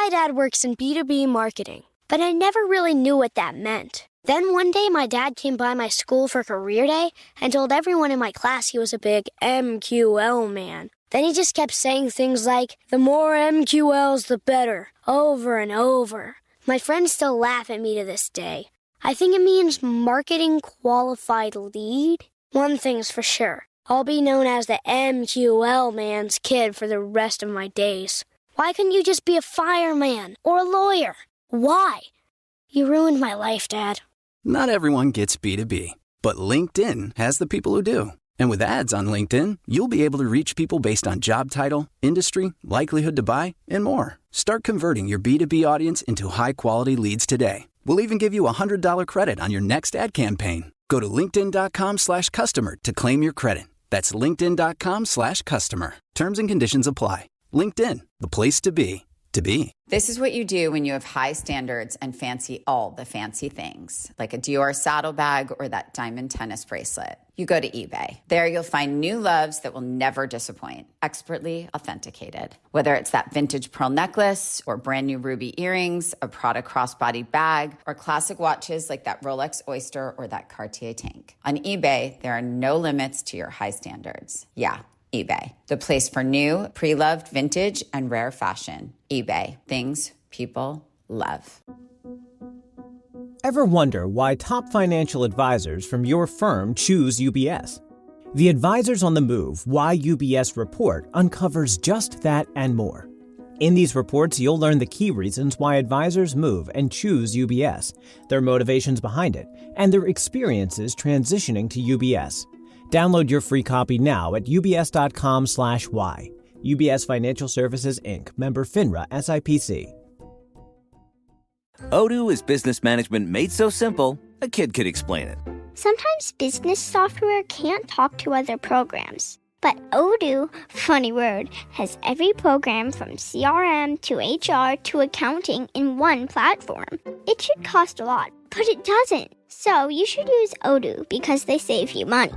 my dad works in B2B marketing, but I never really knew what that meant. Then one day my dad came by my school for career day and told everyone in my class he was a big MQL man. Then he just kept saying things like, the more MQLs, the better, over and over. My friends still laugh at me to this day. I think it means marketing qualified lead. One thing's for sure, I'll be known as the MQL man's kid for the rest of my days. Why couldn't you just be a fireman or a lawyer? Why? You ruined my life, Dad. Not everyone gets B2B, but LinkedIn has the people who do. And with ads on LinkedIn, you'll be able to reach people based on job title, industry, likelihood to buy, and more. Start converting your B2B audience into high-quality leads today. We'll even give you a $100 credit on your next ad campaign. Go to linkedin.com/customer to claim your credit. That's linkedin.com/customer. Terms and conditions apply. LinkedIn, the place to be, to be. This is what you do when you have high standards and fancy all the fancy things, like a Dior saddlebag or that diamond tennis bracelet. You go to eBay. There you'll find new loves that will never disappoint, expertly authenticated. Whether it's that vintage pearl necklace or brand new ruby earrings, a Prada crossbody bag, or classic watches like that Rolex Oyster or that Cartier tank. On eBay, there are no limits to your high standards. Yeah, eBay, the place for new, pre-loved vintage and rare fashion. eBay, things people love. Ever wonder why top financial advisors from your firm choose UBS? The Advisors on the Move Why UBS report uncovers just that and more. In these reports, you'll learn the key reasons why advisors move and choose UBS, their motivations behind it, and their experiences transitioning to UBS. Download your free copy now at ubs.com/why. UBS Financial Services, Inc., member FINRA SIPC. Odoo is business management made so simple, a kid could explain it. Sometimes business software can't talk to other programs. But Odoo, funny word, has every program from CRM to HR to accounting in one platform. It should cost a lot, but it doesn't. So you should use Odoo because they save you money.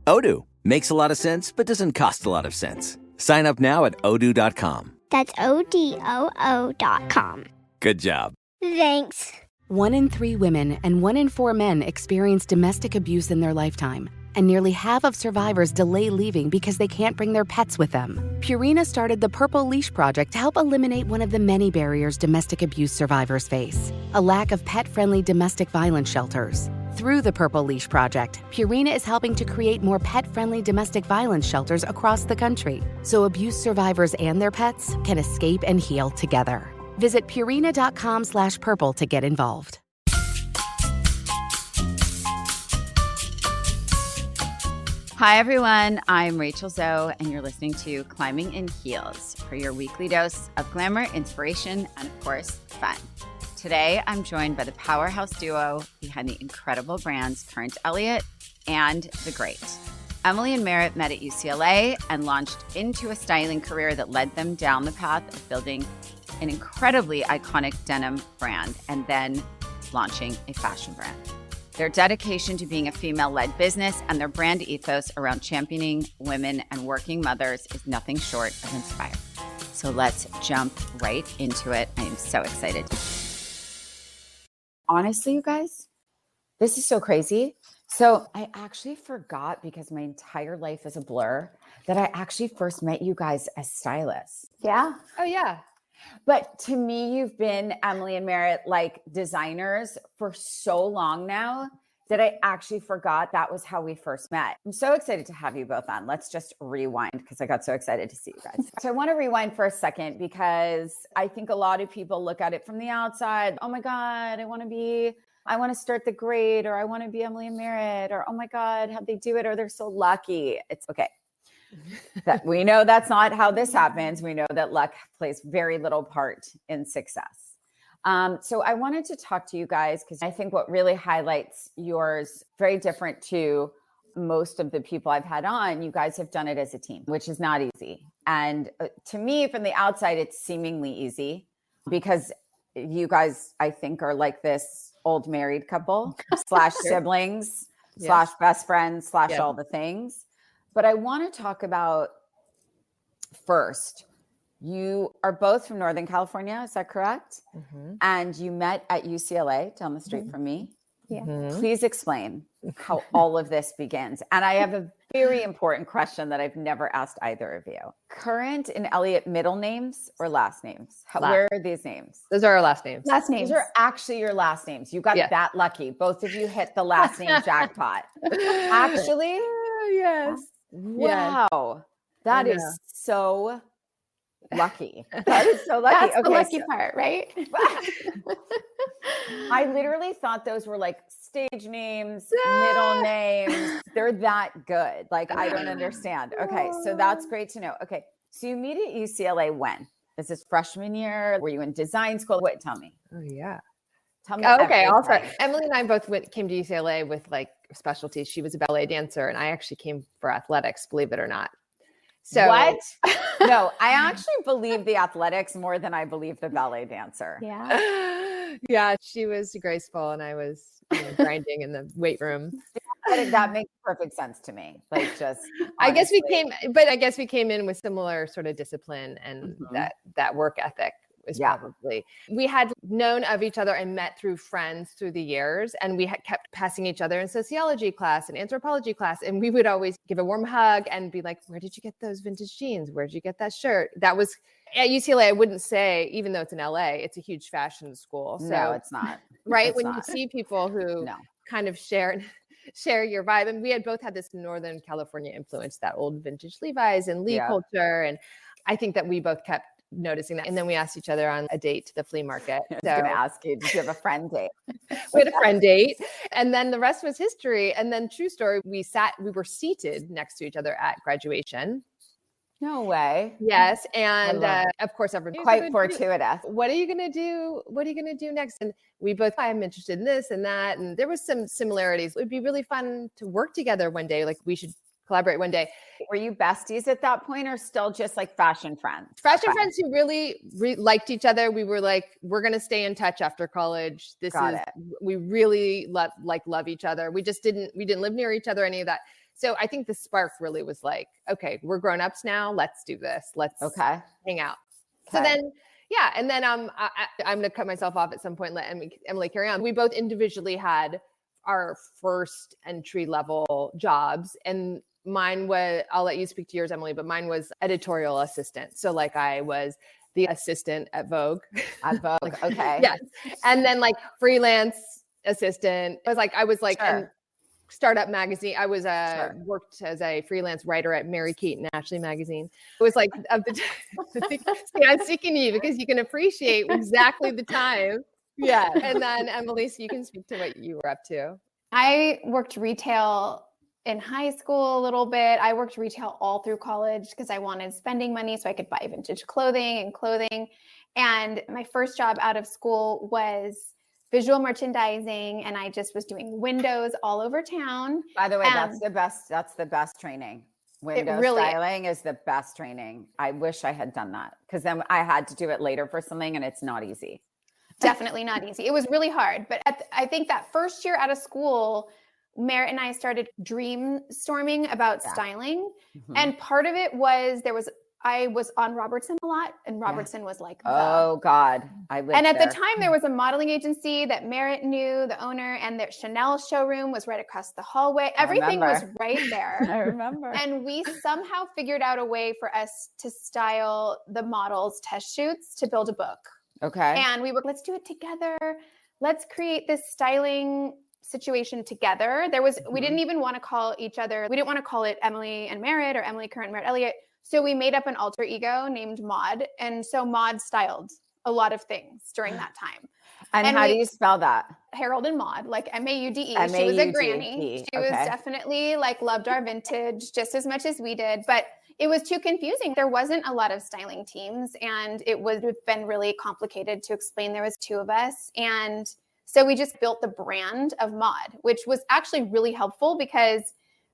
Odoo makes a lot of sense, but doesn't cost a lot of sense. Sign up now at odoo.com. That's ODOO.com. Good job. Thanks. 1 in 3 women and 1 in 4 men experience domestic abuse in their lifetime. And nearly half of survivors delay leaving because they can't bring their pets with them. Purina started the Purple Leash Project to help eliminate one of the many barriers domestic abuse survivors face, a lack of pet-friendly domestic violence shelters. Through the Purple Leash Project, Purina is helping to create more pet-friendly domestic violence shelters across the country, so abuse survivors and their pets can escape and heal together. Visit Purina.com/purple to get involved. Hi, everyone. I'm Rachel Zoe, and you're listening to Climbing in Heels for your weekly dose of glamour, inspiration, and, of course, fun. Today, I'm joined by the powerhouse duo behind the incredible brands Current and Elliott and The Great. Emily and Merritt met at UCLA and launched into a styling career that led them down the path of building an incredibly iconic denim brand and then launching a fashion brand. Their dedication to being a female-led business and their brand ethos around championing women and working mothers is nothing short of inspiring. So let's jump right into it. I am so excited. Honestly, you guys, this is so crazy. So I actually forgot, because my entire life is a blur, that I actually first met you guys as stylists. Yeah? Oh, yeah. But to me, you've been, Emily and Merritt, like designers for so long now that I actually forgot that was how we first met. I'm so excited to have you both on. Let's just rewind, because I got so excited to see you guys. So I want to rewind for a second, because I think a lot of people look at it from the outside. Oh my God, I want to start The Great, or I want to be Emily and Merritt, or oh my God, how'd they do it? Or they're so lucky. It's okay. That we know that's not how this happens. We know that luck plays very little part in success. So I wanted to talk to you guys, because I think what really highlights yours, very different to most of the people I've had on, you guys have done it as a team, which is not easy. And to me, from the outside, it's seemingly easy, because you guys, I think, are like this old married couple / siblings / best friends / all the things. But I want to talk about first You are both from Northern California, is that correct? Mm-hmm. And you met at UCLA down the street from me. Yeah. Please explain how all of this begins. And I have a very important question that I've never asked either of you. Current and Elliott, middle names or last names? Where are these names? Those are our last names. Last names. These are actually your last names. You got that lucky. Both of you hit the last name jackpot. Actually? Yes. Wow. That is so lucky. That is so lucky. That's the lucky part, right? I literally thought those were like stage names, middle names. They're that good. Like, I don't understand. Okay. So that's great to know. Okay. So you meet at UCLA when? Is this freshman year? Were you in design school? What? Tell me. Oh, yeah. Tell me. Okay. I'll start. Emily and I both came to UCLA with like specialties. She was a ballet dancer and I actually came for athletics, believe it or not. So what? No, I actually believe the athletics more than I believe the ballet dancer. Yeah. Yeah, she was graceful and I was grinding in the weight room. That makes perfect sense to me. Like, just I guess we came in with similar sort of discipline and that work ethic is probably, we had known of each other and met through friends through the years. And we had kept passing each other in sociology class and anthropology class. And we would always give a warm hug and be like, where did you get those vintage jeans? Where'd you get that shirt? That was at UCLA. I wouldn't say, even though it's in LA, it's a huge fashion school. So, no, it's not. Right. It's when not. you see people who kind of share your vibe. And we had both had this Northern California influence, that old vintage Levi's and Lee culture. And I think that we both kept noticing that. And then we asked each other on a date to the flea market. I was going to ask you, did you have a friend date? We had a friend date. And then the rest was history. And then true story, we were seated next to each other at graduation. No way. Yes. And of course, everyone quite fortuitous. What are you going to do? What are you going to do next? And we both, I'm interested in this and that. And there was some similarities. It would be really fun to work together one day. Like we should collaborate one day. Were you besties at that point or still just like fashion friends? Fashion friends who really liked each other. We were like, we're going to stay in touch after college. We really love each other. We didn't live near each other, any of that. So I think the spark really was like, okay, we're grown-ups now. Let's do this. Let's hang out. Okay. So then, and then I'm going to cut myself off at some point and let Emily carry on. We both individually had our first entry level jobs, and mine was, I'll let you speak to yours, Emily, but mine was editorial assistant. So like I was the assistant at Vogue. At Vogue, okay. Yes. And then like freelance assistant. I was like in startup magazine. I was worked as a freelance writer at Mary Kate and Ashley magazine. It was like, I'm speaking to you because you can appreciate exactly the time. Yeah. And then Emily, so you can speak to what you were up to. I worked retail in high school a little bit. I worked retail all through college because I wanted spending money so I could buy vintage clothing. And my first job out of school was visual merchandising. And I just was doing windows all over town. By the way, that's the best training. Window styling is the best training. I wish I had done that because then I had to do it later for something and it's not easy. Definitely not easy. It was really hard. But I think that first year out of school, Meritt and I started dreamstorming about styling. Mm-hmm. And part of it was I was on Robertson a lot, and Robertson was like, oh God, I lived And at there. the time there was a modeling agency that Meritt knew, the owner, and their Chanel showroom was right across the hallway. Everything was right there. I remember. And we somehow figured out a way for us to style the models' test shoots to build a book. Okay. And we were, let's do it together. Let's create this styling situation together. We didn't even want to call each other. We didn't want to call it Emily and Meritt or Emily Current and Meritt Elliott. So we made up an alter ego named Maud. And so Maud styled a lot of things during that time. And how do you spell that? Harold and Maud, like Maude. She was a granny. She was definitely like loved our vintage just as much as we did, but it was too confusing. There wasn't a lot of styling teams and it would have been really complicated to explain. There was two of us. And so we just built the brand of Maud, which was actually really helpful because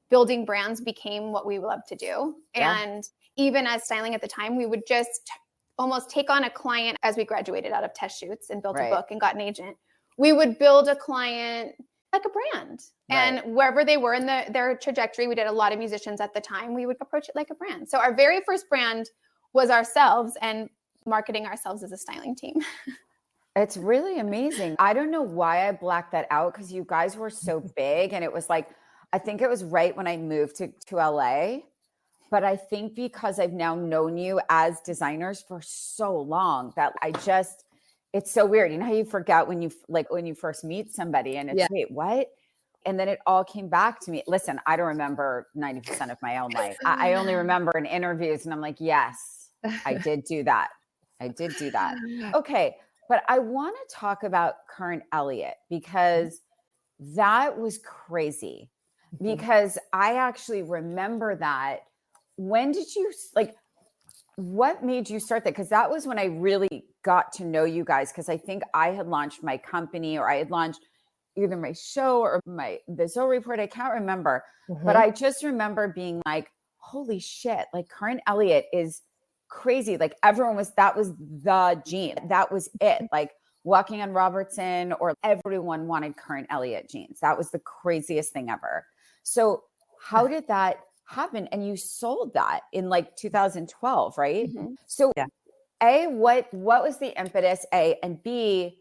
building brands became what we love to do. Yeah. And even as styling at the time, we would just almost take on a client as we graduated out of test shoots and built a book and got an agent. We would build a client like a brand. And wherever they were in their trajectory, we did a lot of musicians at the time, we would approach it like a brand. So our very first brand was ourselves and marketing ourselves as a styling team. It's really amazing. I don't know why I blacked that out because you guys were so big, and it was like, I think it was right when I moved to LA. But I think because I've now known you as designers for so long that it's so weird. You know how you forget when you first meet somebody and it's, wait, what? And then it all came back to me. Listen, I don't remember 90% of my own life. I only remember in interviews, and I'm like, yes, I did do that. I did do that. Okay. But I want to talk about Current Elliott because that was crazy. Because I actually remember that. When did you, what made you start that? Because that was when I really got to know you guys. Because I think I had launched my company, or I had launched either my show or the Zoe Report. I can't remember. But I just remember being like, holy shit, like Current Elliott is crazy. Like that was the jean. That was it. Like walking on Robertson, or everyone wanted Current Elliott jeans. That was the craziest thing ever. So how did that happen? And you sold that in 2012, right? So A, what was the impetus, A, and B,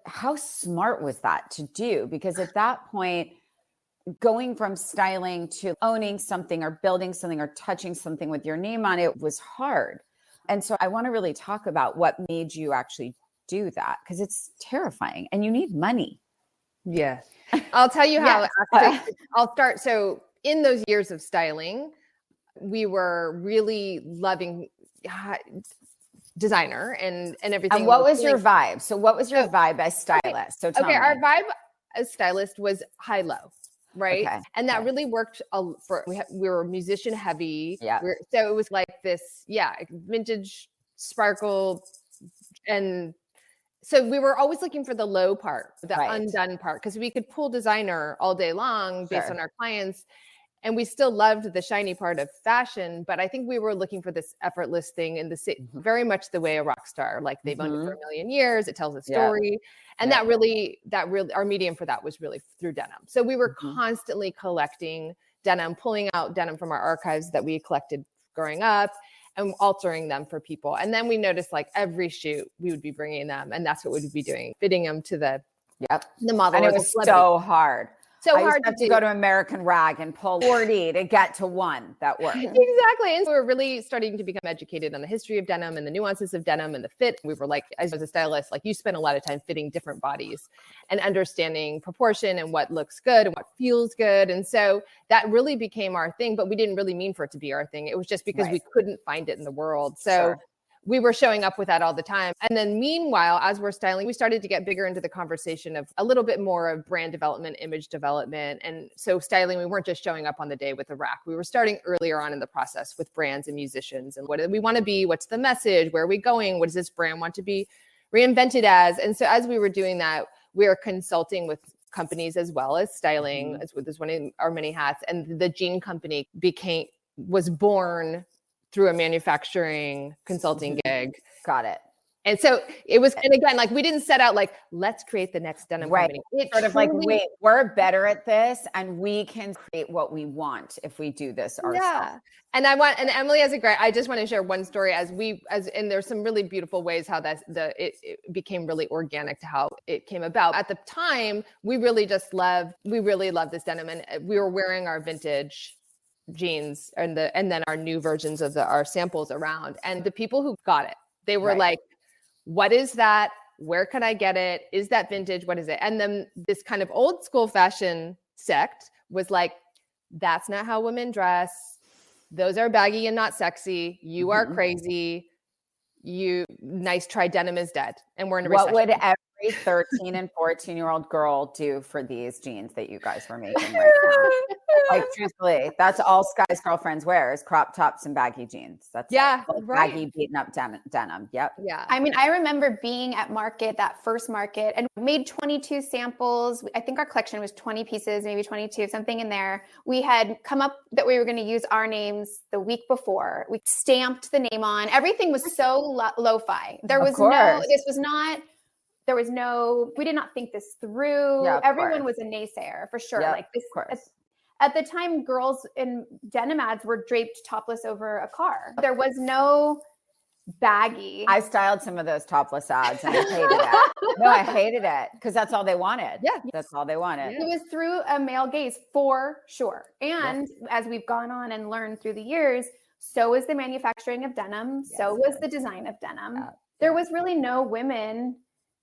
how smart was that to do? Because at that point, going from styling to owning something or building something or touching something with your name on it was hard. And so I want to really talk about what made you actually do that, because it's terrifying and you need money. Yes. I'll tell you how. I'll start. So in those years of styling, we were really loving designer and everything. And what was your vibe? So what was your vibe as stylist? So tell me. Our vibe as stylist was high-low, right? Okay. And that really worked we were musician heavy. Yeah. So it was like this, vintage sparkle. And so we were always looking for the low part, the undone part, because we could pull designer all day long based on our clients. And we still loved the shiny part of fashion, but I think we were looking for this effortless thing in very much the way a rock star, like they've owned it for a million years. It tells a story. And that really, our medium for that was really through denim. So we were constantly collecting denim, pulling out denim from our archives that we collected growing up and altering them for people. And then we noticed every shoot we would be bringing them, and that's what we'd be doing, fitting them to the model. And it was so hard. So I hard used to go to American Rag and pull 40 to get to one that worked. Exactly. And so we're really starting to become educated on the history of denim and the nuances of denim and the fit. We were as a stylist, you spend a lot of time fitting different bodies and understanding proportion and what looks good and what feels good. And so that really became our thing, but we didn't really mean for it to be our thing. It was just because we couldn't find it in the world. So we were showing up with that all the time. And then meanwhile, as we're styling, we started to get bigger into the conversation of a little bit more of brand development, image development. And so styling, we weren't just showing up on the day with a rack. We were starting earlier on in the process with brands and musicians. And what do we want to be? What's the message? Where are we going? What does this brand want to be reinvented as? And so as we were doing that, we were consulting with companies as well as styling, as one of our many hats. And the jean company was born through a manufacturing consulting gig. Got it. And so it was, and again, we didn't set out let's create the next denim company. It sort of wait, we're better at this and we can create what we want if we do this ourselves. Yeah. And Emily has I just want to share one story and there's some really beautiful ways how it became really organic to how it came about. At the time, we really loved this denim, and we were wearing our vintage jeans and then our new versions of our samples around, and the people who got it, they were like, what is that? Where can I get it? Is that vintage? What is it? And then this kind of old school fashion sect was like, that's not how women dress. Those are baggy and not sexy. You are crazy. Nice try, denim is dead. And we're in a recession. What would every 13 and 14-year-old girl do for these jeans that you guys were making right now? Truthfully, that's all Sky's girlfriends wear is crop tops and baggy jeans. That's baggy, beaten up denim. Yep. Yeah. I mean, I remember being at market, that first market, and made 22 samples. I think our collection was 20 pieces, maybe 22, something in there. We had come up that we were going to use our names the week before. We stamped the name on. Everything was so lo-fi. We did not think this through. Yeah, everyone was a naysayer for sure. Yeah, of course. At the time, girls in denim ads were draped topless over a car. There was no baggy. I styled some of those topless ads and I hated it. No, I hated it because that's all they wanted. Yeah. That's all they wanted. It was through a male gaze for sure. And as we've gone on and learned through the years, so is the manufacturing of denim. So was the design of denim. There was really no women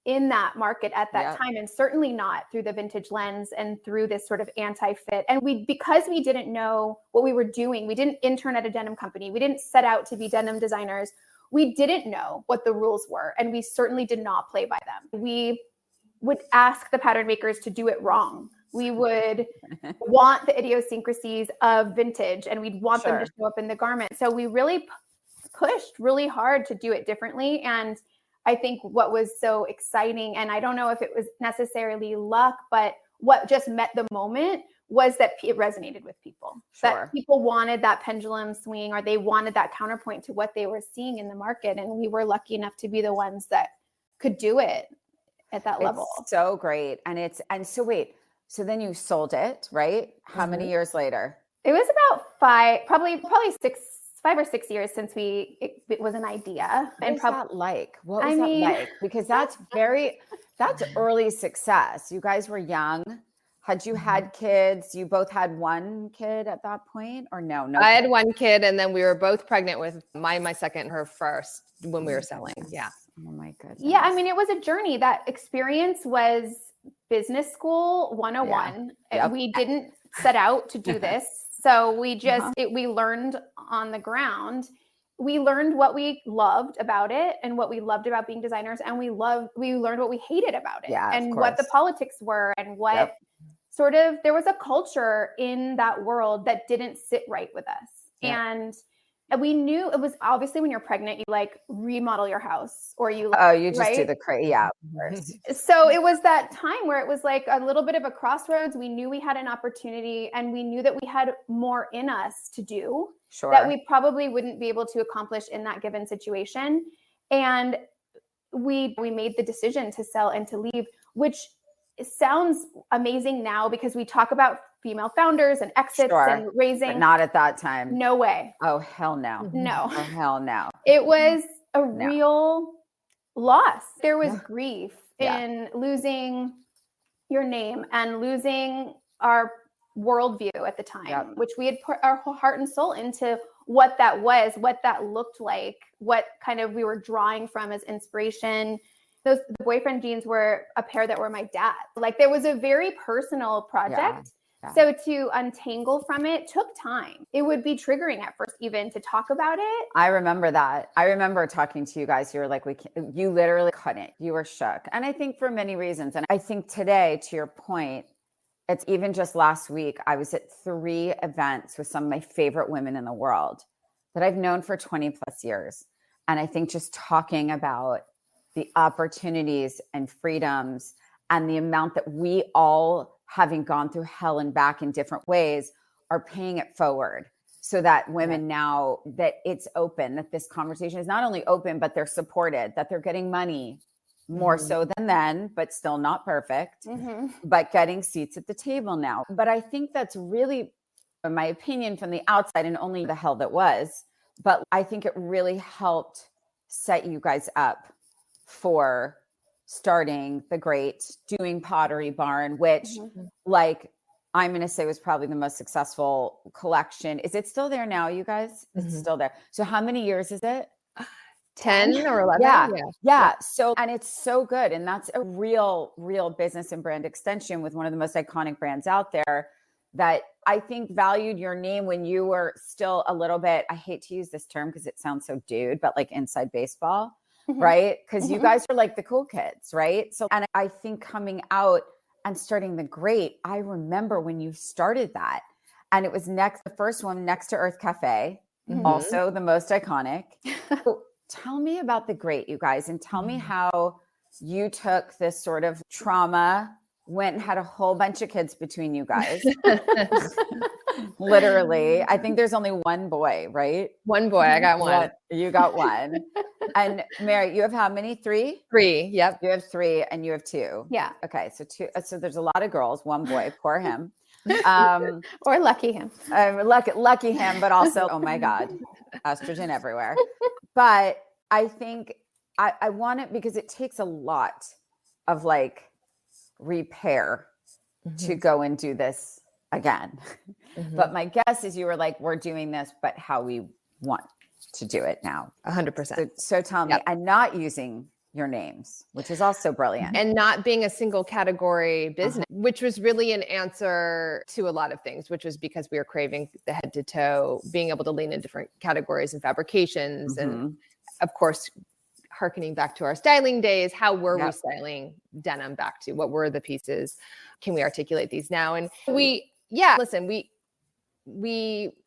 in that market at that time, and certainly not through the vintage lens and through this sort of anti-fit. And because we didn't know what we were doing, we didn't intern at a denim company. We didn't set out to be denim designers. We didn't know what the rules were, and we certainly did not play by them. We would ask the pattern makers to do it wrong. We would want the idiosyncrasies of vintage, and we'd want them to show up in the garment. So we really pushed really hard to do it differently. And I think what was so exciting, and I don't know if it was necessarily luck, but what just met the moment was that it resonated with people. That people wanted that pendulum swing, or they wanted that counterpoint to what they were seeing in the market. And we were lucky enough to be the ones that could do it at that level. So great. And so wait, so then you sold it, right? How many years later? It was about probably 5 or 6 years since it was an idea. What was that like? What was that like? Because that's early success. You guys were young. Had you had kids? You both had one kid at that point, or no? I had one kid, and then we were both pregnant with my second, her first, when we were selling. Yeah. Oh my goodness. Yeah, I mean, it was a journey. That experience was business school 101. We didn't set out to do this. So we just, we learned on the ground. We learned what we loved about it and what we loved about being designers. And we learned what we hated about it and what the politics were and what sort of, there was a culture in that world that didn't sit right with us. And we knew it was obviously when you're pregnant, you like remodel your house, or you you just do the of course. So it was that time where it was like a little bit of a crossroads. We knew we had an opportunity, and we knew that we had more in us to do that we probably wouldn't be able to accomplish in that given situation. And we made the decision to sell and to leave, which sounds amazing now because we talk about female founders and exits and raising. But not at that time. No way. Oh, hell no. No. Oh, hell no. It was a real loss. There was grief in losing your name and losing our worldview at the time, which we had put our whole heart and soul into what that was, what that looked like, what kind of we were drawing from as inspiration. The boyfriend jeans were a pair that were my dad. Like, there was a very personal project. So to untangle from it took time. It would be triggering at first even to talk about it. I remember that. I remember talking to you guys. You were like, you literally couldn't. You were shook. And I think for many reasons. And I think today, to your point, it's even just last week, I was at 3 events with some of my favorite women in the world that I've known for 20 plus years. And I think just talking about the opportunities and freedoms and the amount that we all, having gone through hell and back in different ways, are paying it forward so that women now, that it's open, that this conversation is not only open, but they're supported, that they're getting money more so than then, but still not perfect, but getting seats at the table now. But I think that's really, in my opinion, from the outside, and only the hell that was, but I think it really helped set you guys up for starting the great, doing Pottery Barn, which like I'm going to say was probably the most successful collection. Is it still there now, you guys? It's still there. So how many years is it? 10 or 11. Yeah. So, and it's so good. And that's a real business and brand extension with one of the most iconic brands out there that I think valued your name when you were still a little bit, I hate to use this term because it sounds so dude, but like inside baseball. Right? Because you guys are like the cool kids, right? So, and I think coming out and starting the great, I remember when you started that, and it was the first one next to Earth Cafe, also the most iconic. So tell me about the great, you guys, and tell me how you took this sort of trauma, went and had a whole bunch of kids between you guys. Literally. I think there's only one boy, right? One boy. I got one. You got one. And Mary, you have how many? 3? 3. Yep. You have 3 and you have 2. Yeah. Okay. So 2. So there's a lot of girls, one boy, poor him. Or lucky him. Lucky him, but also, oh my God, estrogen everywhere. But I think I want it because it takes a lot of like repair to go and do this again. But my guess is you were like, we're doing this, but how we want to do it now. 100%. So tell me, and not using your names, which is also brilliant. And not being a single category business, which was really an answer to a lot of things, which was because we were craving the head to toe, being able to lean in different categories and fabrications. And of course, hearkening back to our styling days, how were we styling denim back to? What were the pieces? Can we articulate these now? And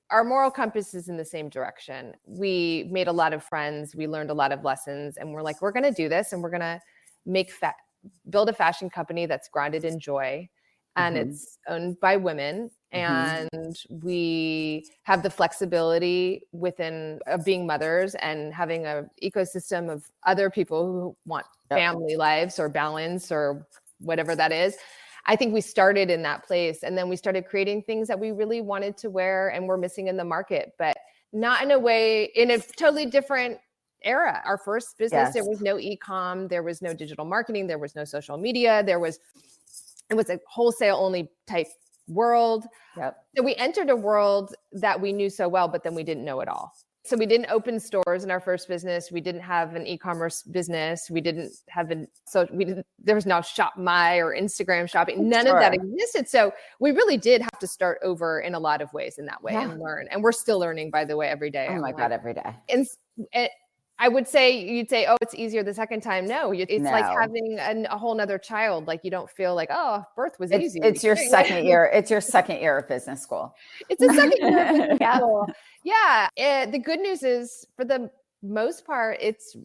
our moral compass is in the same direction. We made a lot of friends. We learned a lot of lessons, and we're like, we're going to do this, and we're going to build a fashion company that's grounded in joy, and it's owned by women. And we have the flexibility within of being mothers and having an ecosystem of other people who want family lives or balance or whatever that is. I think we started in that place, and then we started creating things that we really wanted to wear and were missing in the market, but not in a totally different era. Our first business, there was no e-com, there was no digital marketing, there was no social media, it was a wholesale only type world. So we entered a world that we knew so well, but then we didn't know it all. So we didn't open stores in our first business. We didn't have an e-commerce business. We didn't have there was no Shop My or Instagram shopping. None of that existed. So we really did have to start over in a lot of ways in that way and learn. And we're still learning, by the way, every day. Oh my God, every day. And I would say, you'd say, oh, it's easier the second time. No, it's like having a whole nother child. Like you don't feel like, oh, birth was easy. It's your second year. It's your second year of business school. It's a second year of business school. Yeah. The good news is, for the most part, it's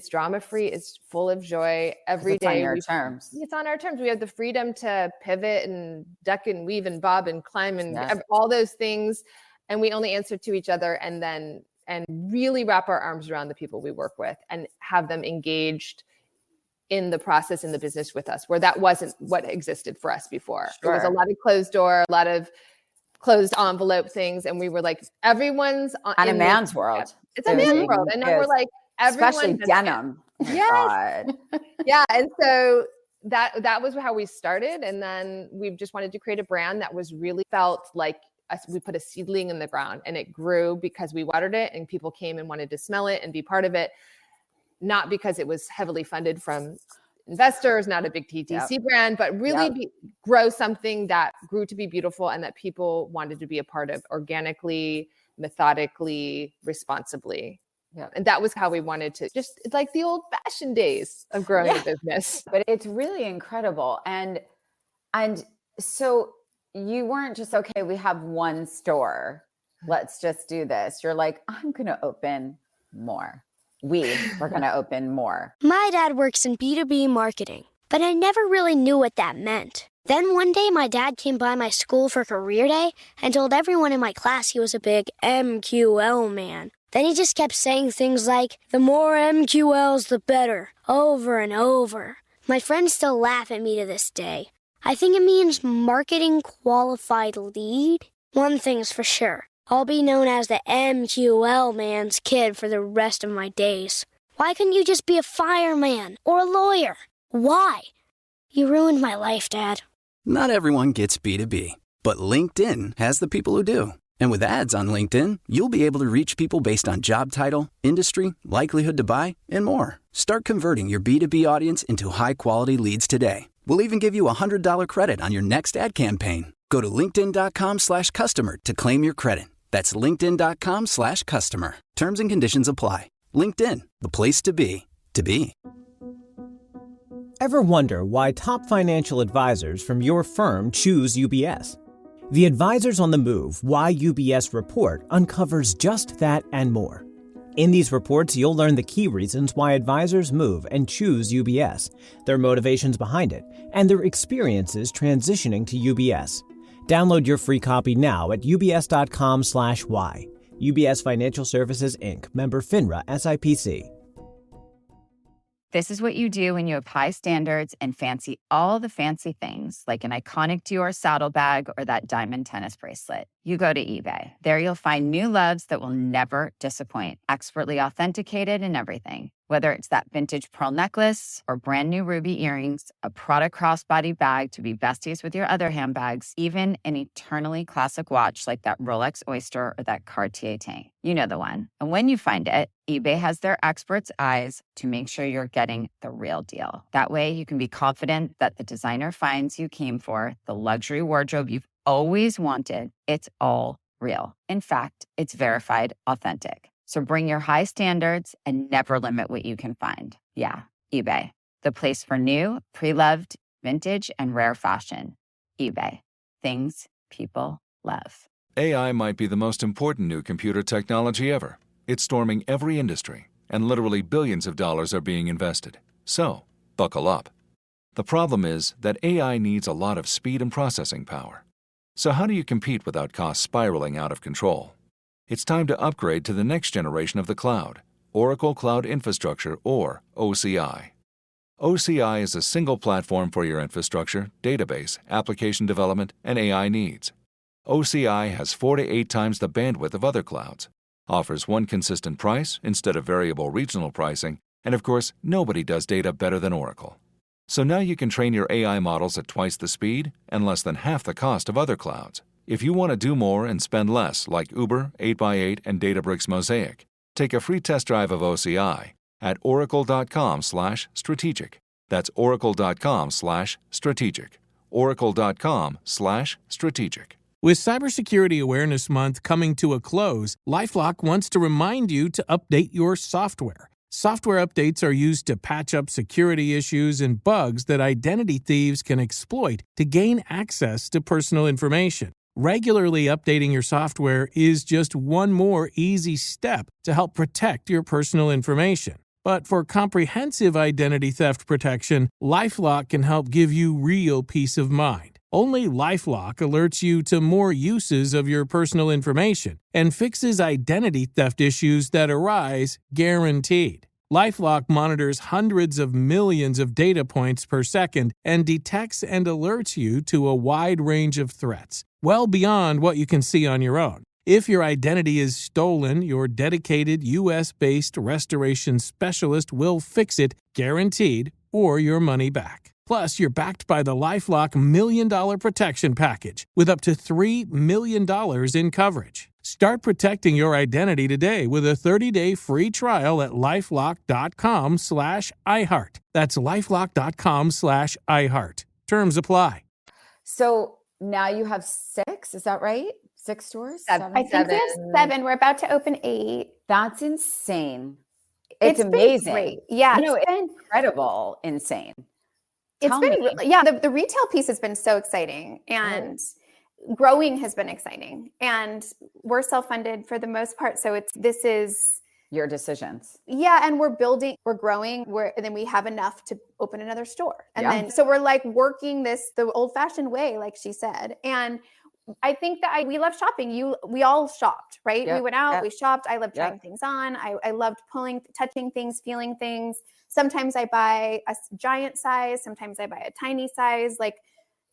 drama free. It's full of joy every day. It's on your terms. It's on our terms. We have the freedom to pivot and duck and weave and bob and climb and all those things. And we only answer to each other, and really wrap our arms around the people we work with and have them engaged in the process, in the business with us, where that wasn't what existed for us before. There was a lot of closed door, a lot of closed envelope things. And we were like, everyone's in a man's world. It's a man's world. And now we're like, everyone. Especially denim. Yes. Yeah. And so that was how we started. And then we just wanted to create a brand that was really felt like we put a seedling in the ground, and it grew because we watered it and people came and wanted to smell it and be part of it. Not because it was heavily funded from investors, not a big TTC brand, but really grow something that grew to be beautiful and that people wanted to be a part of organically, methodically, responsibly. And that was how we wanted to, just like the old fashioned days of growing a business. But it's really incredible. And so you weren't just, okay, we have one store, let's just do this. You're like, I'm going to open more. We're going to open more. My dad works in B2B marketing, but I never really knew what that meant. Then one day my dad came by my school for career day and told everyone in my class he was a big MQL man. Then he just kept saying things like, the more MQLs, the better, over and over. My friends still laugh at me to this day. I think it means marketing qualified lead. One thing's for sure. I'll be known as the MQL man's kid for the rest of my days. Why couldn't you just be a fireman or a lawyer? Why? You ruined my life, Dad. Not everyone gets B2B, but LinkedIn has the people who do. And with ads on LinkedIn, you'll be able to reach people based on job title, industry, likelihood to buy, and more. Start converting your B2B audience into high-quality leads today. We'll even give you a $100 credit on your next ad campaign. Go to linkedin.com/customer to claim your credit. That's linkedin.com/customer. Terms and conditions apply. LinkedIn, the place to be, to be. Ever wonder why top financial advisors from your firm choose UBS? The Advisors on the Move Why UBS report uncovers just that and more. In these reports, you'll learn the key reasons why advisors move and choose UBS, their motivations behind it, and their experiences transitioning to UBS. Download your free copy now at ubs.com/why. UBS Financial Services, Inc., member FINRA SIPC. This is what you do when you have high standards and fancy all the fancy things, like an iconic Dior saddlebag or that diamond tennis bracelet. You go to eBay. There you'll find new loves that will never disappoint, expertly authenticated and everything. Whether it's that vintage pearl necklace or brand new ruby earrings, a Prada crossbody bag to be besties with your other handbags, even an eternally classic watch like that Rolex Oyster or that Cartier tank. You know the one. And when you find it, eBay has their experts' eyes to make sure you're getting the real deal. That way you can be confident that the designer finds you came for, the luxury wardrobe you've always wanted, it's all real. In fact, it's verified authentic. So bring your high standards and never limit what you can find. Yeah, eBay, the place for new, pre-loved, vintage, and rare fashion. eBay, things people love. AI might be the most important new computer technology ever. It's storming every industry, and literally billions of dollars are being invested. So, buckle up. The problem is that AI needs a lot of speed and processing power. So how do you compete without costs spiraling out of control? It's time to upgrade to the next generation of the cloud, Oracle Cloud Infrastructure, or OCI. OCI is a single platform for your infrastructure, database, application development, and AI needs. OCI has 4 to 8 times the bandwidth of other clouds, offers one consistent price instead of variable regional pricing, and of course, nobody does data better than Oracle. So now you can train your AI models at twice the speed and less than half the cost of other clouds. If you want to do more and spend less like Uber, 8x8, and Databricks Mosaic, take a free test drive of OCI at oracle.com/strategic. That's oracle.com/strategic. oracle.com/strategic. With Cybersecurity Awareness Month coming to a close, LifeLock wants to remind you to update your software. Software updates are used to patch up security issues and bugs that identity thieves can exploit to gain access to personal information. Regularly updating your software is just one more easy step to help protect your personal information. But for comprehensive identity theft protection, LifeLock can help give you real peace of mind. Only LifeLock alerts you to more uses of your personal information and fixes identity theft issues that arise guaranteed. LifeLock monitors hundreds of millions of data points per second and detects and alerts you to a wide range of threats, well beyond what you can see on your own. If your identity is stolen, your dedicated U.S.-based restoration specialist will fix it, guaranteed, or your money back. Plus, you're backed by the LifeLock $1 Million Protection Package with up to $3 million in coverage. Start protecting your identity today with a 30-day free trial at LifeLock.com/iHeart. That's LifeLock.com/iHeart. Terms apply. So now you have 6, is that right? 6 stores? I think we have 7. We're about to open 8. That's insane. It's amazing. Great. Yeah, it's incredible, insane. It's been, the retail piece has been so exciting, and growing has been exciting, and we're self-funded for the most part. So this is your decisions. Yeah. And we're building, we're growing, and then we have enough to open another store. And then, so we're like working this the old fashioned way, like she said. And I think that we love shopping. We all shopped, right? We went out, we shopped. I loved trying things on. I loved touching things, feeling things. Sometimes I buy a giant size. Sometimes I buy a tiny size. Like,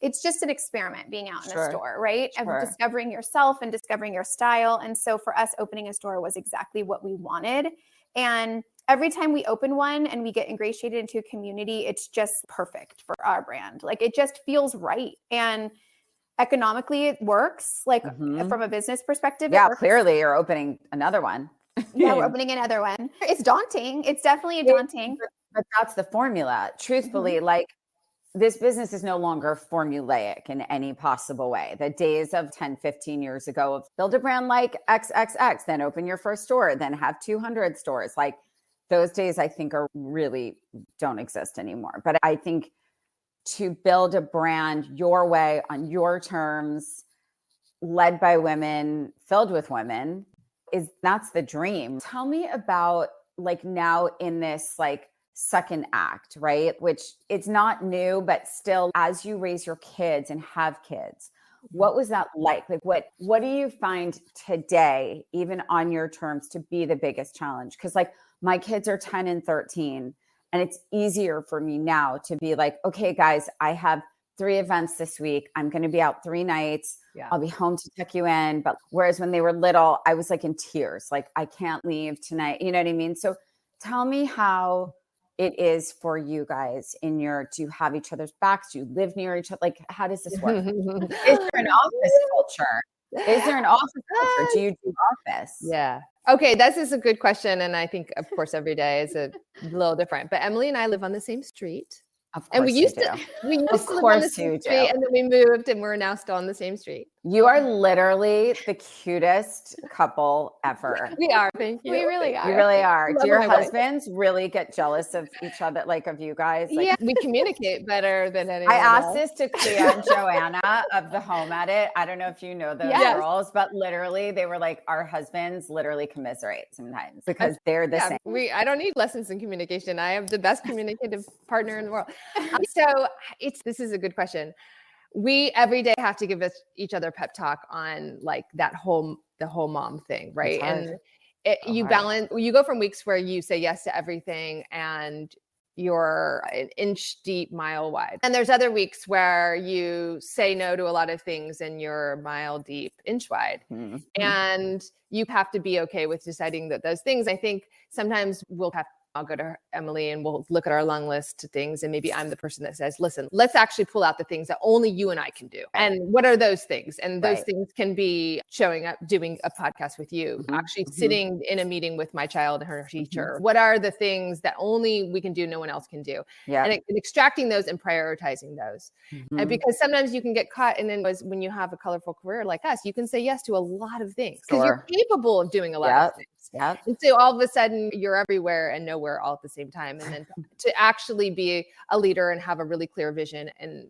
it's just an experiment being out in a store, right? Of discovering yourself and discovering your style. And so for us, opening a store was exactly what we wanted. And every time we open one and we get ingratiated into a community, it's just perfect for our brand. Like, it just feels right. And economically, it works. Like, from a business perspective, it works. Clearly you're opening another one. Yeah, we're opening another one. It's daunting. It's definitely daunting. But that's the formula. Truthfully, like, this business is no longer formulaic in any possible way. The days of 10, 15 years ago of build a brand like XXX, then open your first store, then have 200 stores. Like, those days, I think, don't exist anymore. But I think to build a brand your way, on your terms, led by women, filled with women, that's the dream. Tell me about, like, now in this, like, second act, right? Which it's not new, but still, as you raise your kids and have kids, what was that like? Like, what do you find today, even on your terms, to be the biggest challenge? Because, like, my kids are 10 and 13, And it's easier for me now to be like, okay, guys, I have 3 events this week. I'm going to be out 3 nights. Yeah. I'll be home to tuck you in. But whereas when they were little, I was like in tears, like I can't leave tonight. You know what I mean? So tell me how it is for you guys in your, do you have each other's backs? Do you live near each other? Like, how does this work? Is there an office culture? Is there an office culture? Do you do office? Yeah. Okay. This is a good question. And I think, of course, every day is a little different. But Emily and I live on the same street. Of course and we used to live on the same street, and then we moved, and we're now still on the same street. You are literally the cutest couple ever. We are. Thank you. We really are. You really are. Do your husbands really get jealous of each other, like of you guys? Like, yeah, we communicate better than anyone I asked else. this to Clea and Joanna of the Home Edit. I don't know if you know those girls, but literally they were like, our husbands literally commiserate sometimes because they're the same. I don't need lessons in communication. I have the best communicative partner in the world. So this is a good question. We every day have to give each other pep talk on like the whole mom thing, right? And you go from weeks where you say yes to everything and you're an inch deep, mile wide. And there's other weeks where you say no to a lot of things and you're mile deep, inch wide. Mm-hmm. And you have to be okay with deciding that those things, I think sometimes I'll go to Emily and we'll look at our long list to things. And maybe I'm the person that says, listen, let's actually pull out the things that only you and I can do. And what are those things? And those things can be showing up, doing a podcast with you, actually sitting in a meeting with my child and her teacher. What are the things that only we can do, no one else can do? And extracting those and prioritizing those. And because sometimes you can get caught. And then when you have a colorful career like us, you can say yes to a lot of things because you're capable of doing a lot of things. And so all of a sudden you're everywhere and nowhere all at the same time. And then to actually be a leader and have a really clear vision and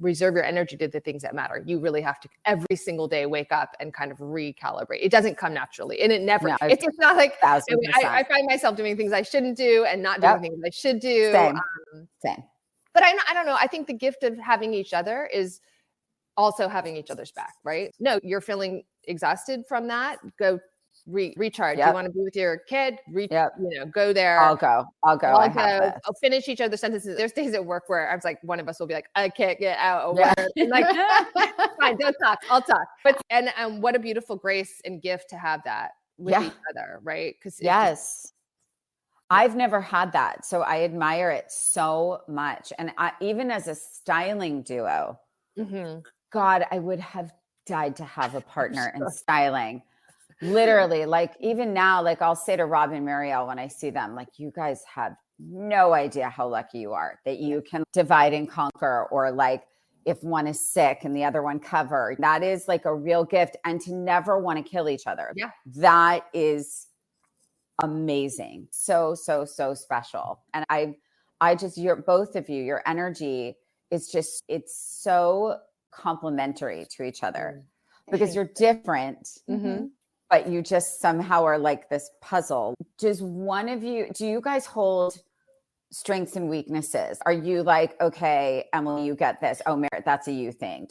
reserve your energy to the things that matter, you really have to every single day wake up and kind of recalibrate. It doesn't come naturally, and it never. It's not like I find myself doing things I shouldn't do and not doing things I should do. Same. But I don't know. I think the gift of having each other is also having each other's back, right? No, you're feeling exhausted from that. Go recharge. You want to be with your kid, go there. I'll go. I'll finish each other's sentences. There's days at work where I was like, one of us will be like, I can't get out. And like, fine, don't talk. I'll talk. But and what a beautiful grace and gift to have that with each other, right? Because I've never had that, so I admire it so much. And even as a styling duo, God, I would have died to have a partner in styling. Literally, like even now, like I'll say to Rob and Marielle when I see them, like, you guys have no idea how lucky you are that you can divide and conquer, or like if one is sick and the other one cover. That is like a real gift. And to never want to kill each other. Yeah. That is amazing. So special. And I just, both of you, your energy is just, it's so complementary to each other because you're different. But you just somehow are like this puzzle. Does one of you, do you guys hold strengths and weaknesses? Are you like, okay, Emily, you get this. Oh, Meritt, that's a you thing.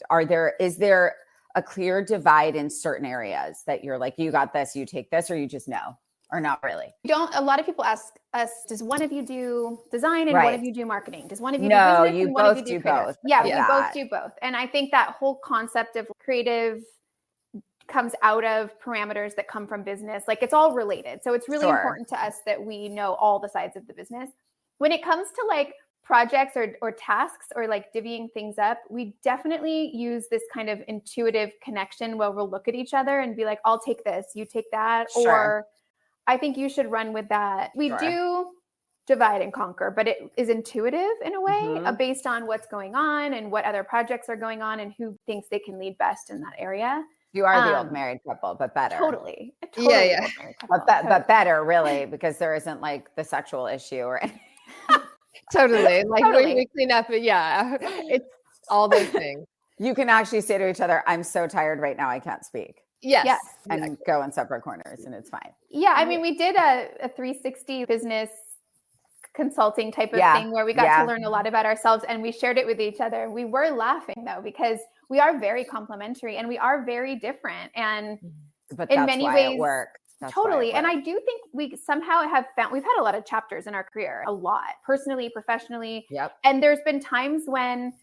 Is there a clear divide in certain areas that you're like, you got this, you take this, or you just know, or not really? A lot of people ask us, does one of you do design and one of you do marketing? Does one of you do business you and both one of you do creative? both. Yeah, we both do both. And I think that whole concept of creative comes out of parameters that come from business. Like it's all related. So it's really important to us that we know all the sides of the business. When it comes to like projects or tasks or like divvying things up, we definitely use this kind of intuitive connection where we'll look at each other and be like, I'll take this, you take that, or I think you should run with that. We do divide and conquer, but it is intuitive in a way based on what's going on and what other projects are going on and who thinks they can lead best in that area. You are the old married couple, but better. Totally. Yeah. But better, really, because there isn't like the sexual issue or anything. Totally. Like we clean up, but it's all those things. You can actually say to each other, I'm so tired right now, I can't speak. Yes. And go in separate corners and it's fine. Yeah. I mean, we did a 360 business consulting type of thing where we got to learn a lot about ourselves and we shared it with each other. We were laughing though, because we are very complementary and we are very different. And but in many ways, it works. Totally. And I do think we somehow have found, we've had a lot of chapters in our career, a lot, personally, professionally. Yep. And there's been times when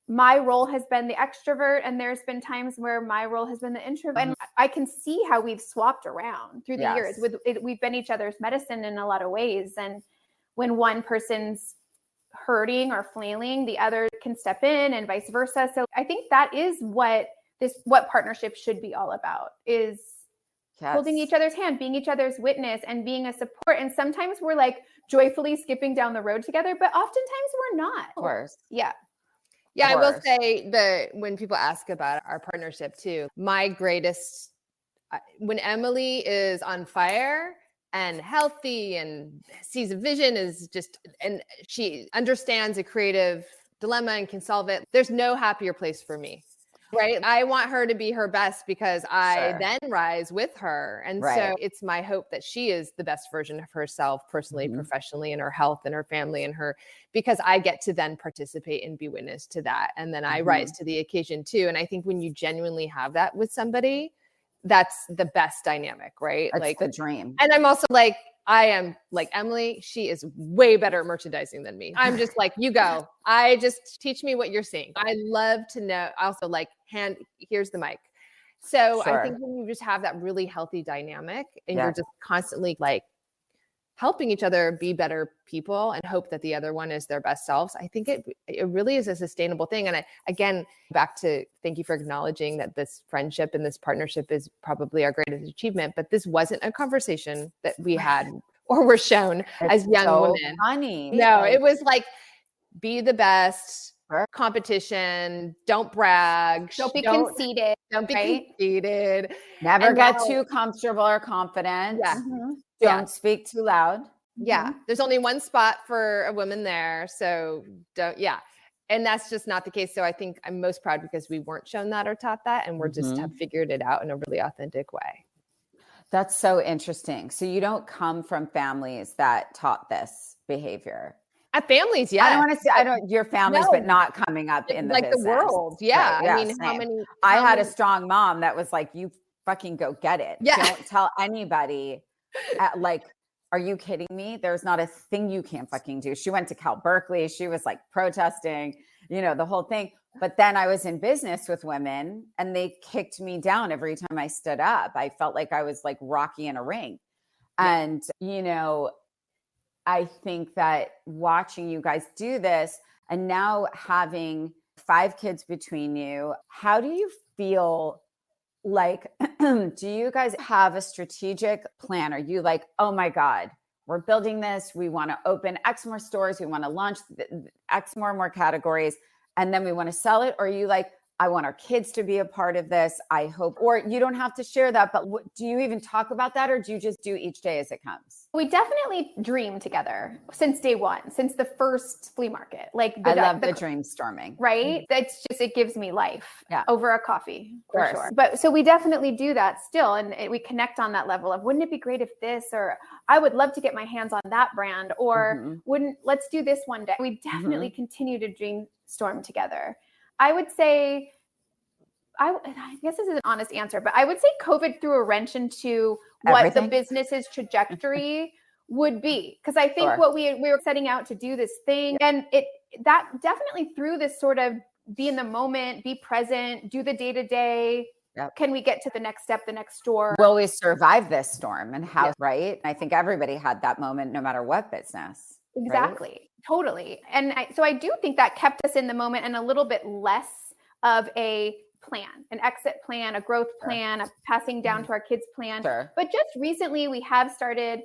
my role has been the extrovert, and there's been times where my role has been the introvert. And I can see how we've swapped around through the years. We've been each other's medicine in a lot of ways. And when one person's hurting or flailing, the other can step in, and vice versa. So I think that is what partnership should be all about, is holding each other's hand, being each other's witness, and being a support. And sometimes we're like joyfully skipping down the road together, but oftentimes we're not. Of course. Yeah. Yeah, I will say when people ask about our partnership too, my greatest, when Emily is on fire and healthy and sees a vision, is just, and she understands a creative dilemma and can solve it, there's no happier place for me. Right. I want her to be her best because I then rise with her. And so it's my hope that she is the best version of herself, personally, professionally, in her health and her family and her, because I get to then participate and be witness to that. And then I rise to the occasion too. And I think when you genuinely have that with somebody, that's the best dynamic, right? That's like the dream. And I'm also like, I am like Emily, she is way better at merchandising than me. I'm just like, you go. I just teach me what you're seeing. I love to know. Also like here's the mic. So I think when you just have that really healthy dynamic and you're just constantly like helping each other be better people and hope that the other one is their best selves, I think it really is a sustainable thing. And again, back to thank you for acknowledging that this friendship and this partnership is probably our greatest achievement, but this wasn't a conversation that we had or were shown as young women. Funny. No, it was like, be the best, competition, don't brag. Don't be conceited. Don't be conceited. Never get too comfortable or confident. Yeah. Don't speak too loud. Yeah. There's only one spot for a woman there. So and that's just not the case. So I think I'm most proud because we weren't shown that or taught that. And we're just have figured it out in a really authentic way. That's so interesting. So you don't come from families that taught this behavior. At families, yeah. I don't want to say your families, but not coming up in the like business. The world. Yeah. Right. I mean, how many? I had a strong mom that was like, you fucking go get it. Yeah. Don't tell anybody. Like, are you kidding me? There's not a thing you can't fucking do. She went to Cal Berkeley. She was like protesting, the whole thing. But then I was in business with women and they kicked me down every time I stood up. I felt like I was like Rocky in a ring. Yeah. And, I think that watching you guys do this and now having 5 kids between you, how do you feel like, do you guys have a strategic plan? Are you like, oh my God, we're building this. We want to open X more stores. We want to launch X more categories. And then we want to sell it. Or are you like, I want our kids to be a part of this. I hope, or you don't have to share that, but do you even talk about that? Or do you just do each day as it comes? We definitely dream together since day one, since the first flea market. Like I love the dream storming, right? That's just, it gives me life over a coffee for sure. But so we definitely do that still. And we connect on that level of, wouldn't it be great if this, or I would love to get my hands on that brand, or let's do this one day. We definitely continue to dream storm together. I would say, I guess this is an honest answer, but I would say COVID threw a wrench into what the business's trajectory would be. Because I think what we were setting out to do this thing, and that definitely threw this sort of be in the moment, be present, do the day-to-day. Yep. Can we get to the next step, the next store? Will we survive this storm? And how, right? I think everybody had that moment, no matter what business. Exactly. Right? Totally. And so I do think that kept us in the moment and a little bit less of a plan, an exit plan, a growth plan, a passing down to our kids plan. But just recently we have started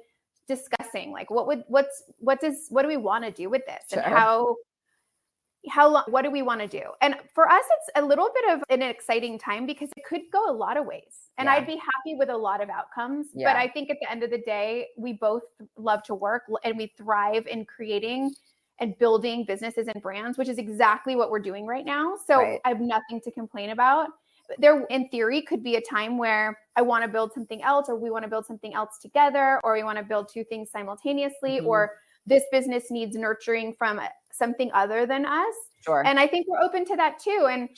discussing like, what do we want to do with this? And how long, what do we want to do? And for us, it's a little bit of an exciting time because it could go a lot of ways. And I'd be happy with a lot of outcomes. But I think at the end of the day, we both love to work and we thrive in creating and building businesses and brands, which is exactly what we're doing right now. So I have nothing to complain about. There, in theory, could be a time where I want to build something else, or we want to build something else together, or we want to build 2 things simultaneously, or this business needs nurturing from something other than us. And I think we're open to that too. And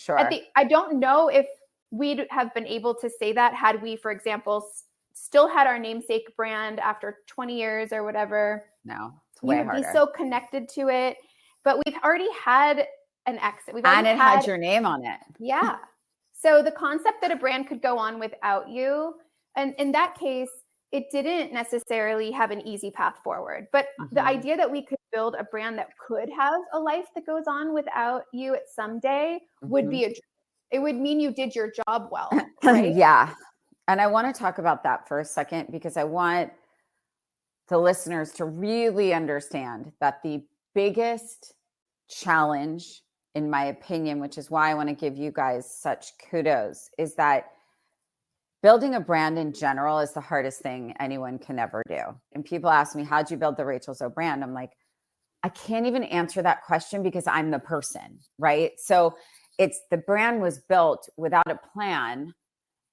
I don't know if we'd have been able to say that had we, for example, still had our namesake brand after 20 years or whatever, No, it's you way would harder. be so connected to it. But we've already had an exit. And it had your name on it. Yeah. So the concept that a brand could go on without you, and in that case, it didn't necessarily have an easy path forward. But the idea that we could build a brand that could have a life that goes on without you at someday would be it would mean you did your job well, right? Yeah. And I want to talk about that for a second, because I want the listeners to really understand that the biggest challenge, in my opinion, which is why I want to give you guys such kudos, is that building a brand in general is the hardest thing anyone can ever do. And people ask me, how'd you build the Rachel Zoe brand? I'm like, I can't even answer that question because I'm the person, right? So it's the brand was built without a plan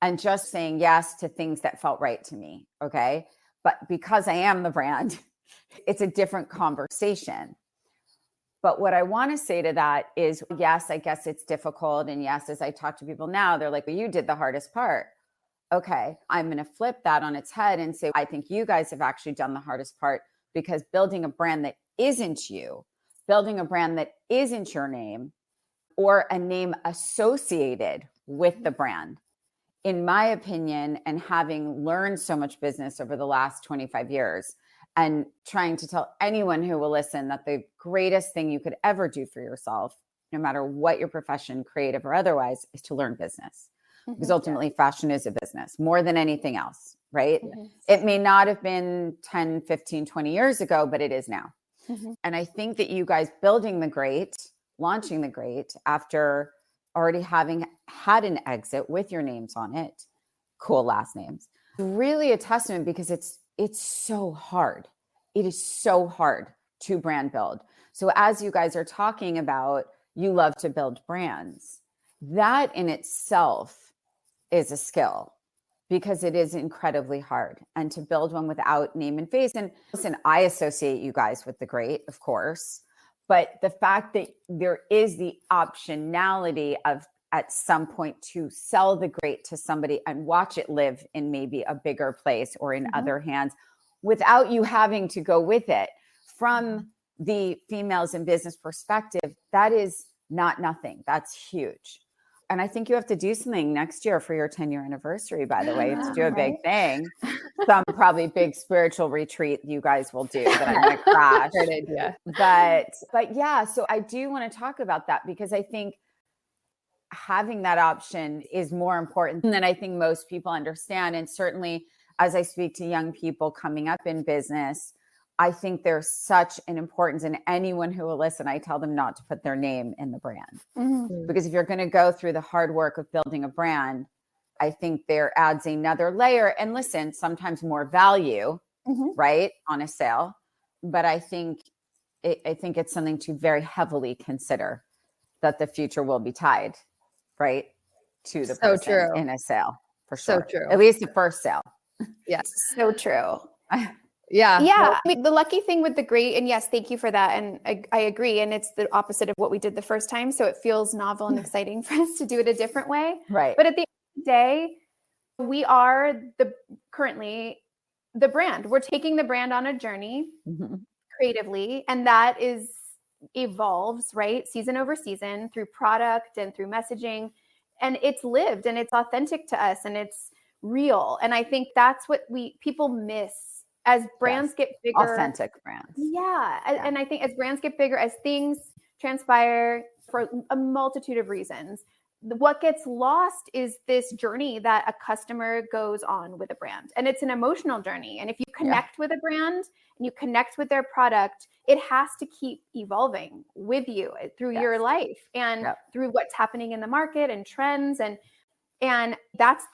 and just saying yes to things that felt right to me. Okay. But because I am the brand, it's a different conversation. But what I want to say to that is, yes, I guess it's difficult. And yes, as I talk to people now, they're like, well, you did the hardest part. Okay, I'm going to flip that on its head and say, I think you guys have actually done the hardest part, because building a brand that isn't you, building a brand that isn't your name or a name associated with the brand, in my opinion, and having learned so much business over the last 25 years, and trying to tell anyone who will listen that the greatest thing you could ever do for yourself, no matter what your profession, creative or otherwise, is to learn business. Because ultimately fashion is a business more than anything else, right? It may not have been 10, 15, 20 years ago, but it is now. And I think that you guys building the great, launching the great after already having had an exit with your names on it, cool last names, really a testament, because it's so hard. It is so hard to brand build. So as you guys are talking about, you love to build brands, that in itself is a skill, because it is incredibly hard. And to build one without name and face. And listen, I associate you guys with the great, of course, but the fact that there is the optionality of at some point to sell the great to somebody and watch it live in maybe a bigger place or in other hands without you having to go with it, from the females in business perspective, that is not nothing. That's huge. And I think you have to do something next year for your 10-year anniversary, by the way, to do a big thing. Some probably big spiritual retreat you guys will do that I'm going to crash. Great idea. But yeah, so I do want to talk about that, because I think having that option is more important than I think most people understand. And certainly as I speak to young people coming up in business, I think there's such an importance, and anyone who will listen, I tell them not to put their name in the brand. Because if you're going to go through the hard work of building a brand, I think there adds another layer. And listen, sometimes more value, right, on a sale. But I think it's something to very heavily consider, that the future will be tied, right, to the person in a sale, for sure. So true. At least the first sale. Yes. So true. Yeah. Yeah. I mean, the lucky thing with the great, and yes, thank you for that. And I agree. And it's the opposite of what we did the first time. So it feels novel and exciting for us to do it a different way. Right. But at the end of the day, we are currently the brand. We're taking the brand on a journey creatively. And that evolves, right? Season over season, through product and through messaging. And it's lived and it's authentic to us and it's real. And I think that's what people miss as brands get bigger. Authentic brands. Yeah. And I think as brands get bigger, as things transpire for a multitude of reasons, what gets lost is this journey that a customer goes on with a brand. And it's an emotional journey. And if you connect with a brand and you connect with their product, it has to keep evolving with you through your life and through what's happening in the market and trends. And that's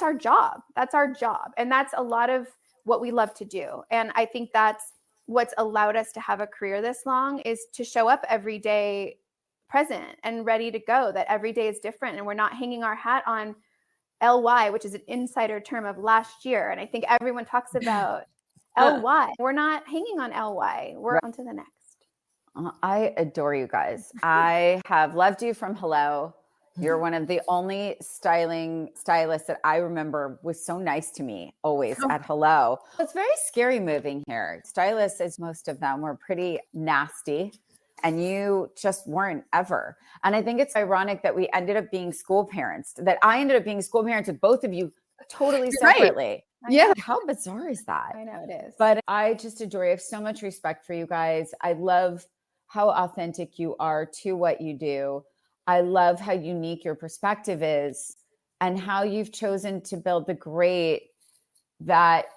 our job. That's our job. And that's a lot of what we love to do. And I think that's what's allowed us to have a career this long, is to show up every day present and ready to go, that every day is different. And we're not hanging our hat on LY, which is an insider term of last year. And I think everyone talks about LY. We're not hanging on LY. We're on to the next. I adore you guys. I have loved you from hello You're one of the only stylists that I remember was so nice to me always at Hello. It's very scary moving here. Stylists, as most of them, were pretty nasty, and you just weren't ever. And I think it's ironic that we ended up being school parents, that I ended up being school parents with both of you totally separately. Right. Yeah. How bizarre is that? I know it is. But I just adore you. I have so much respect for you guys. I love how authentic you are to what you do. I love how unique your perspective is and how you've chosen to build the great that,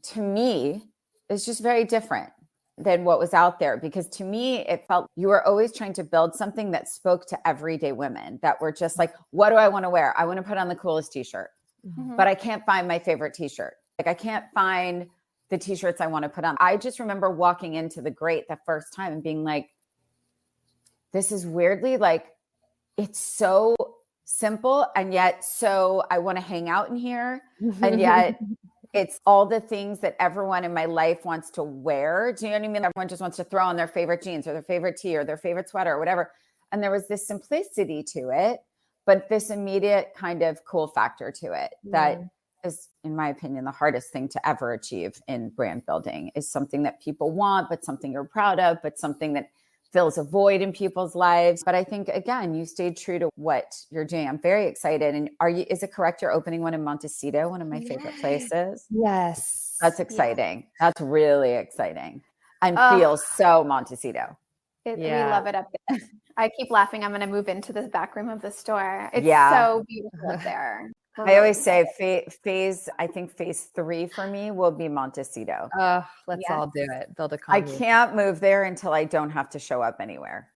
to me, is just very different than what was out there. Because to me, it felt you were always trying to build something that spoke to everyday women that were just like, what do I want to wear? I want to put on the coolest t-shirt, but I can't find my favorite t-shirt. Like, I can't find the t-shirts I want to put on. I just remember walking into the great the first time and being like, this is weirdly like, it's so simple, and yet so I want to hang out in here. And yet it's all the things that everyone in my life wants to wear. Do you know what I mean? Everyone just wants to throw on their favorite jeans or their favorite tee or their favorite sweater or whatever. And there was this simplicity to it, but this immediate kind of cool factor to it that is, in my opinion, the hardest thing to ever achieve in brand building, is something that people want, but something you're proud of, but something that fills a void in people's lives. But I think, again, you stayed true to what you're doing. I'm very excited. And is it correct you're opening one in Montecito, one of my favorite places? Yes. That's exciting. That's really exciting. And feels so Montecito. We love it up there. I keep laughing. I'm going to move into the back room of the store. It's so beautiful up there. I always say I think phase 3 for me will be Montecito. Let's all do it. Build a I commune. can't move there until I don't have to show up anywhere.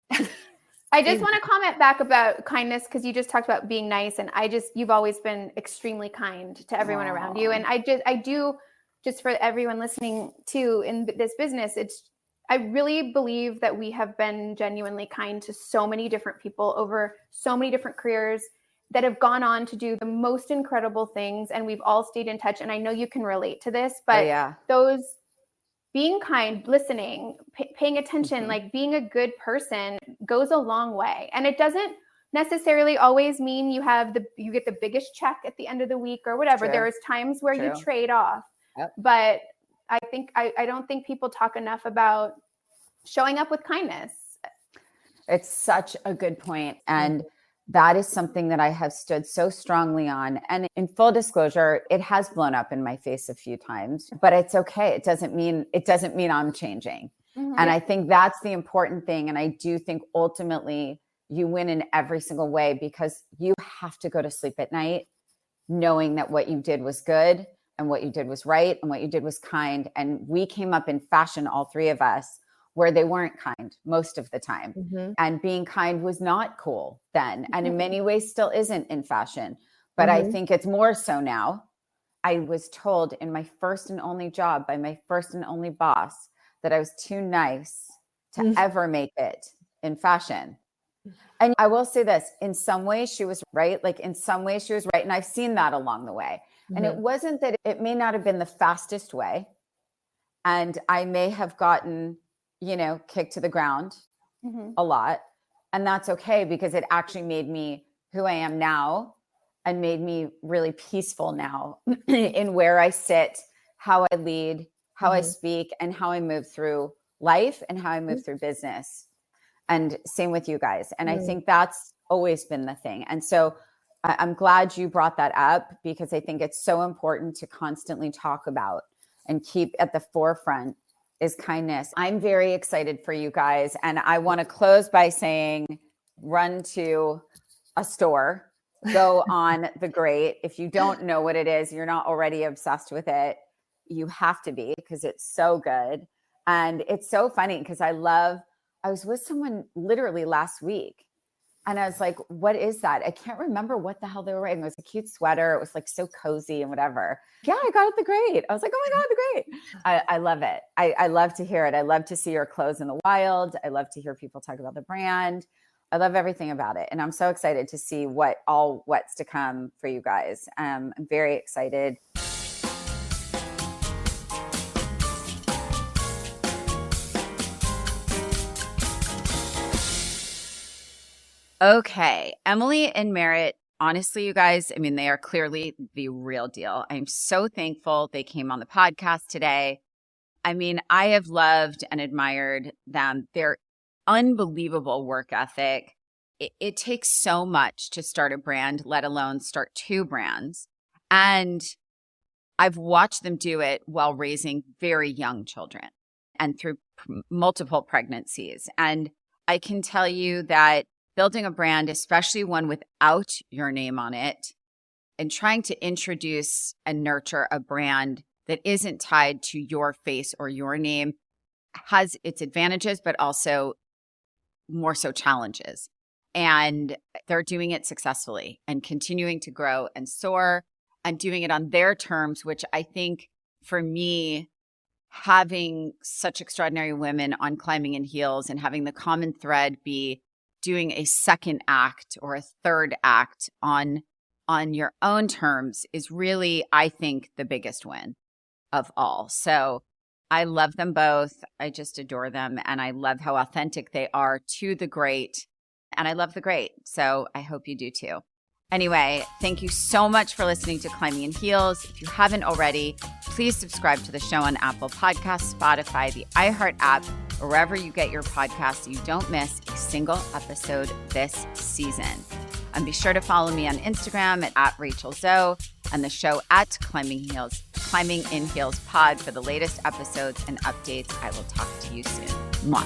I just want to comment back about kindness, because you just talked about being nice, and you've always been extremely kind to everyone around you. And I do, just for everyone listening too, in this business, I really believe that we have been genuinely kind to so many different people over so many different careers that have gone on to do the most incredible things. And we've all stayed in touch. And I know you can relate to this, but those being kind, listening, paying attention, like being a good person goes a long way. And it doesn't necessarily always mean you get the biggest check at the end of the week or whatever. There is times where you trade off, but I don't think people talk enough about showing up with kindness. It's such a good point. And that is something that I have stood so strongly on. And in full disclosure, it has blown up in my face a few times, but it's okay. It doesn't mean I'm changing. And I think that's the important thing. And I do think ultimately you win in every single way, because you have to go to sleep at night knowing that what you did was good and what you did was right and what you did was kind. And we came up in fashion, all three of us, where they weren't kind most of the time. And being kind was not cool then. And in many ways still isn't in fashion. But I think it's more so now. I was told in my first and only job by my first and only boss that I was too nice to ever make it in fashion. And I will say this, in some ways she was right. Like, in some ways she was right. And I've seen that along the way. And it wasn't that it may not have been the fastest way. And I may have gotten, kicked to the ground a lot. And that's okay, because it actually made me who I am now and made me really peaceful now in where I sit, how I lead, how I speak, and how I move through life and how I move through business. And same with you guys. And I think that's always been the thing. And so I'm glad you brought that up, because I think it's so important to constantly talk about and keep at the forefront is kindness. I'm very excited for you guys. And I want to close by saying, run to a store, go on the great. If you don't know what it is, you're not already obsessed with it, you have to be, because it's so good. And it's so funny, because I was with someone literally last week, and I was like, what is that? I can't remember what the hell they were wearing. It was a cute sweater. It was like so cozy and whatever. Yeah, I got it the great. I was like, oh my God, the great. I love it. I love to hear it. I love to see your clothes in the wild. I love to hear people talk about the brand. I love everything about it. And I'm so excited to see what's to come for you guys. I'm very excited. Okay, Emily and Merritt, honestly, you guys, I mean, they are clearly the real deal. I'm so thankful they came on the podcast today. I mean, I have loved and admired them. Their unbelievable work ethic. It takes so much to start a brand, let alone start two brands. And I've watched them do it while raising very young children and through multiple pregnancies. And I can tell you that building a brand, especially one without your name on it, and trying to introduce and nurture a brand that isn't tied to your face or your name has its advantages, but also more so challenges. And they're doing it successfully and continuing to grow and soar and doing it on their terms, which I think for me, having such extraordinary women on Climbing in Heels and having the common thread be doing a second act or a third act on your own terms is really, I think, the biggest win of all. So I love them both. I just adore them. And I love how authentic they are to the great. And I love the great. So I hope you do too. Anyway, thank you so much for listening to Climbing in Heels. If you haven't already, please subscribe to the show on Apple Podcasts, Spotify, the iHeart app, or wherever you get your podcasts so you don't miss a single episode this season. And be sure to follow me on Instagram at Rachel Zoe and the show at Climbing in Heels Pod for the latest episodes and updates. I will talk to you soon. Mwah.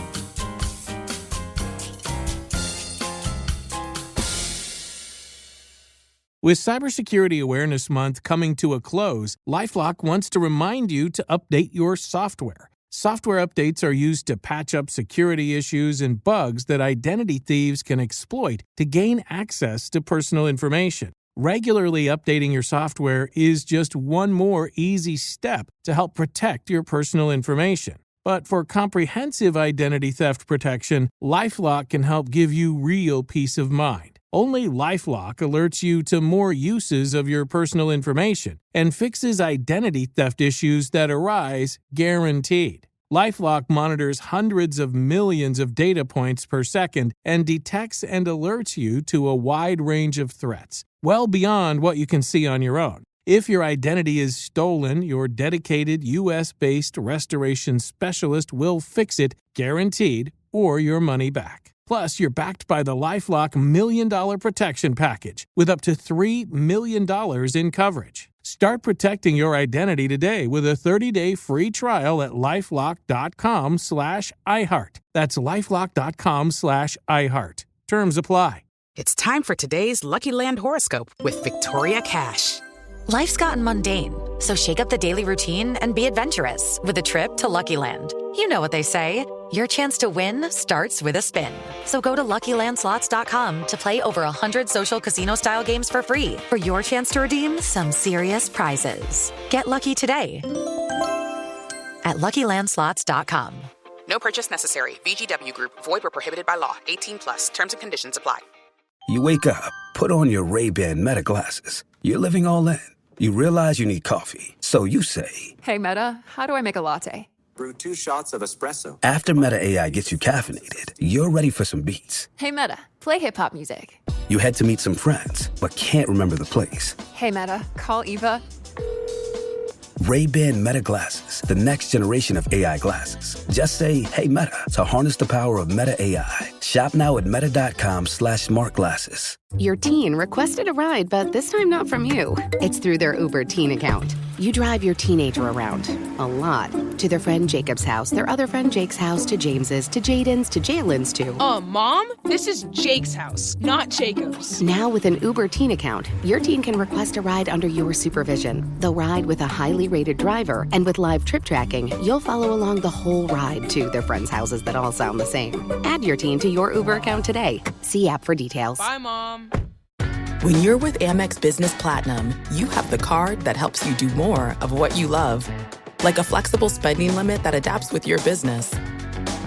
With Cybersecurity Awareness Month coming to a close, LifeLock wants to remind you to update your software. Software updates are used to patch up security issues and bugs that identity thieves can exploit to gain access to personal information. Regularly updating your software is just one more easy step to help protect your personal information. But for comprehensive identity theft protection, LifeLock can help give you real peace of mind. Only LifeLock alerts you to more uses of your personal information and fixes identity theft issues that arise guaranteed. LifeLock monitors hundreds of millions of data points per second and detects and alerts you to a wide range of threats, well beyond what you can see on your own. If your identity is stolen, your dedicated U.S.-based restoration specialist will fix it, guaranteed, or your money back. Plus, you're backed by the LifeLock $1 Million Protection Package with up to $3 million in coverage. Start protecting your identity today with a 30-day free trial at LifeLock.com/iHeart. That's LifeLock.com/iHeart. Terms apply. It's time for today's Lucky Land horoscope with Victoria Cash. Life's gotten mundane, so shake up the daily routine and be adventurous with a trip to Lucky Land. You know what they say, your chance to win starts with a spin. So go to LuckyLandSlots.com to play over 100 social casino-style games for free for your chance to redeem some serious prizes. Get lucky today at LuckyLandSlots.com. No purchase necessary. VGW Group. Void where prohibited by law. 18+. Terms and conditions apply. You wake up, put on your Ray-Ban Meta glasses. You're living all in. You realize you need coffee. So you say, "Hey, Meta, how do I make a latte?" Brew 2 shots of espresso. After Meta AI gets you caffeinated, you're ready for some beats. "Hey, Meta, play hip-hop music." You head to meet some friends, but can't remember the place. "Hey, Meta, call Eva." Ray-Ban Meta glasses, the next generation of AI glasses. Just say, "Hey, Meta," to harness the power of Meta AI. Shop now at meta.com/smartglasses. Your teen requested a ride, but this time not from you. It's through their Uber teen account. You drive your teenager around, a lot, to their friend Jacob's house, their other friend Jake's house, to James's, to Jaden's, to Jalen's, to... Mom? This is Jake's house, not Jacob's. Now with an Uber teen account, your teen can request a ride under your supervision. They'll ride with a highly rated driver, and with live trip tracking, you'll follow along the whole ride to their friends' houses that all sound the same. Add your teen to your Uber account today. See app for details. Bye, Mom. When you're with Amex Business Platinum, you have the card that helps you do more of what you love. Like a flexible spending limit that adapts with your business.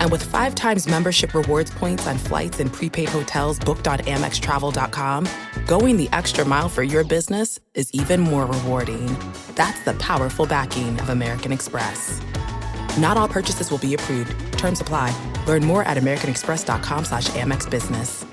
And with 5 times membership rewards points on flights and prepaid hotels booked on AmexTravel.com, going the extra mile for your business is even more rewarding. That's the powerful backing of American Express. Not all purchases will be approved. Terms apply. Learn more at americanexpress.com/AmexBusiness.